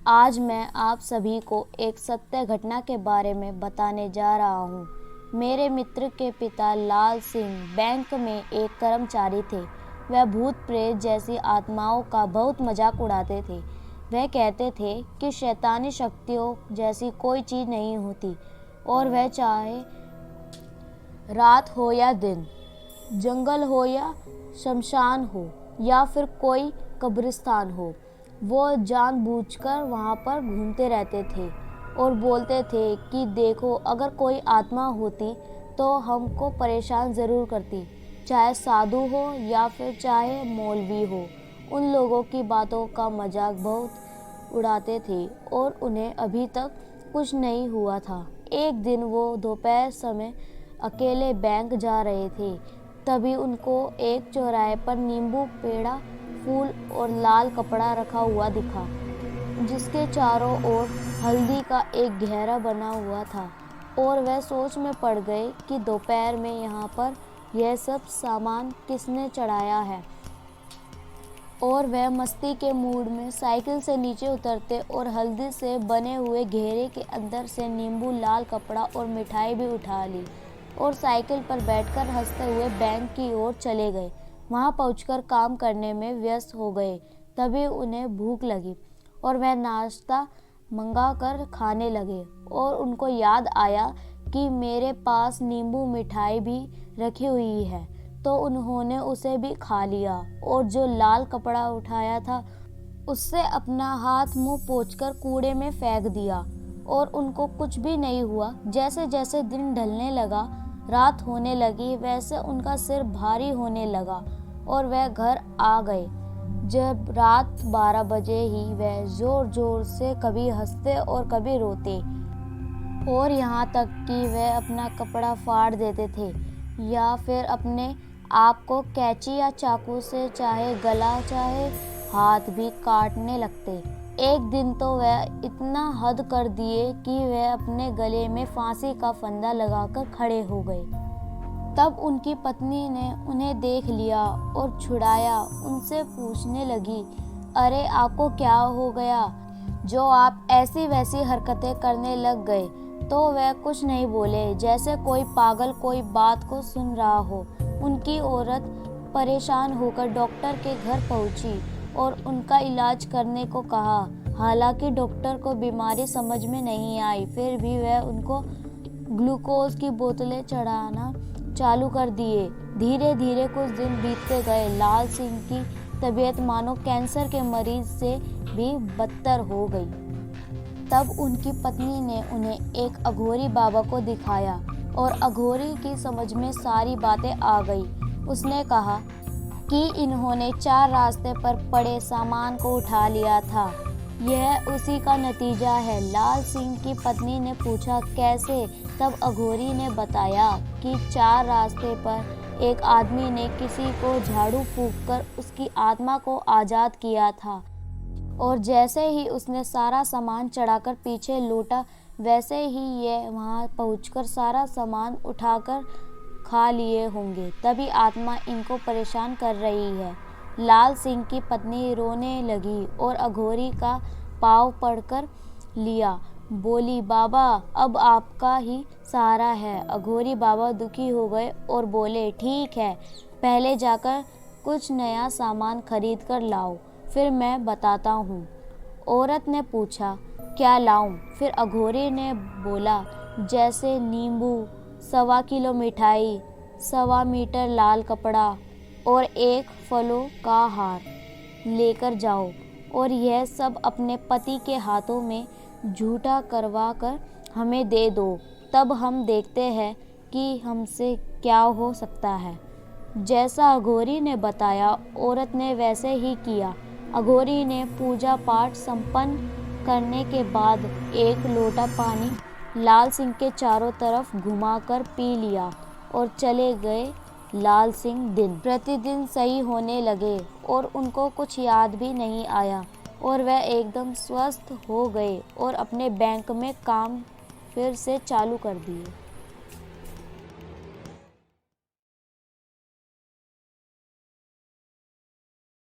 आज मैं आप सभी को एक सत्य घटना के बारे में बताने जा रहा हूँ। मेरे मित्र के पिता लाल सिंह बैंक में एक कर्मचारी थे। वह भूत प्रेत जैसी आत्माओं का बहुत मजाक उड़ाते थे। वह कहते थे कि शैतानी शक्तियों जैसी कोई चीज़ नहीं होती और वह चाहे रात हो या दिन, जंगल हो या शमशान हो या फिर कोई कब्रिस्तान हो, वो जानबूझकर वहाँ पर घूमते रहते थे और बोलते थे कि देखो, अगर कोई आत्मा होती तो हमको परेशान ज़रूर करती, चाहे साधु हो या फिर चाहे मौलवी हो। उन लोगों की बातों का मजाक बहुत उड़ाते थे और उन्हें अभी तक कुछ नहीं हुआ था। एक दिन वो दोपहर समय अकेले बैंक जा रहे थे, तभी उनको एक चौराहे पर नींबू, पेड़ा, फूल और लाल कपड़ा रखा हुआ दिखा, जिसके चारों ओर हल्दी का एक घेरा बना हुआ था। और वह सोच में पड़ गए कि दोपहर में यहाँ पर यह सब सामान किसने चढ़ाया है। और वह मस्ती के मूड में साइकिल से नीचे उतरते और हल्दी से बने हुए घेरे के अंदर से नींबू, लाल कपड़ा और मिठाई भी उठा ली और साइकिल पर बैठकर हंसते हुए बैंक की ओर चले गए। वहां पहुंचकर काम करने में व्यस्त हो गए। तभी उन्हें भूख लगी और वह नाश्ता मंगा कर खाने लगे और उनको याद आया कि मेरे पास नींबू मिठाई भी रखी हुई है, तो उन्होंने उसे भी खा लिया और जो लाल कपड़ा उठाया था उससे अपना हाथ मुंह पोंछकर कूड़े में फेंक दिया और उनको कुछ भी नहीं हुआ। जैसे जैसे दिन ढलने लगा, रात होने लगी, वैसे उनका सिर भारी होने लगा और वह घर आ गए। जब रात 12 बजे ही वह जोर जोर से कभी हंसते और कभी रोते और यहाँ तक कि वह अपना कपड़ा फाड़ देते थे या फिर अपने आप को कैंची या चाकू से चाहे गला चाहे हाथ भी काटने लगते। एक दिन तो वह इतना हद कर दिए कि वह अपने गले में फांसी का फंदा लगाकर खड़े हो गए। तब उनकी पत्नी ने उन्हें देख लिया और छुड़ाया। उनसे पूछने लगी, अरे आपको क्या हो गया जो आप ऐसी वैसी हरकतें करने लग गए? तो वह कुछ नहीं बोले, जैसे कोई पागल कोई बात को सुन रहा हो। उनकी औरत परेशान होकर डॉक्टर के घर पहुंची और उनका इलाज करने को कहा। हालांकि डॉक्टर को बीमारी समझ में नहीं आई, फिर भी वह उनको ग्लूकोज की बोतलें चढ़ाना चालू कर दिए। धीरे धीरे कुछ दिन बीतते गए। लाल सिंह की तबीयत मानो कैंसर के मरीज से भी बदतर हो गई। तब उनकी पत्नी ने उन्हें एक अघोरी बाबा को दिखाया और अघोरी की समझ में सारी बातें आ गई। उसने कहा कि इन्होंने 4 रास्ते पर पड़े सामान को उठा लिया था, यह उसी का नतीजा है। लाल सिंह की पत्नी ने पूछा, कैसे? तब अघोरी ने बताया कि 4 रास्ते पर एक आदमी ने किसी को झाड़ू फूंककर उसकी आत्मा को आज़ाद किया था और जैसे ही उसने सारा सामान चढ़ाकर पीछे लौटा, वैसे ही ये वहाँ पहुँचकर सारा सामान उठाकर खा लिए होंगे। तभी आत्मा इनको परेशान कर रही है। लाल सिंह की पत्नी रोने लगी और अघोरी का पाँव पकड़ लिया। बोली, बाबा अब आपका ही सहारा है। अघोरी बाबा दुखी हो गए और बोले, ठीक है, पहले जाकर कुछ नया सामान खरीद कर लाओ, फिर मैं बताता हूँ। औरत ने पूछा, क्या लाऊं? फिर अघोरी ने बोला, जैसे नींबू, 1.25 किलो मिठाई, 1.25 मीटर लाल कपड़ा और 1 फलों का हार लेकर जाओ और यह सब अपने पति के हाथों में झूठा करवा कर हमें दे दो। तब हम देखते हैं कि हमसे क्या हो सकता है। जैसा अघोरी ने बताया, औरत ने वैसे ही किया। अघोरी ने पूजा पाठ संपन्न करने के बाद 1 लोटा पानी लाल सिंह के चारों तरफ घुमाकर पी लिया और चले गए। लाल सिंह दिन प्रतिदिन सही होने लगे और उनको कुछ याद भी नहीं आया और वह एकदम स्वस्थ हो गए और अपने बैंक में काम फिर से चालू कर दिए।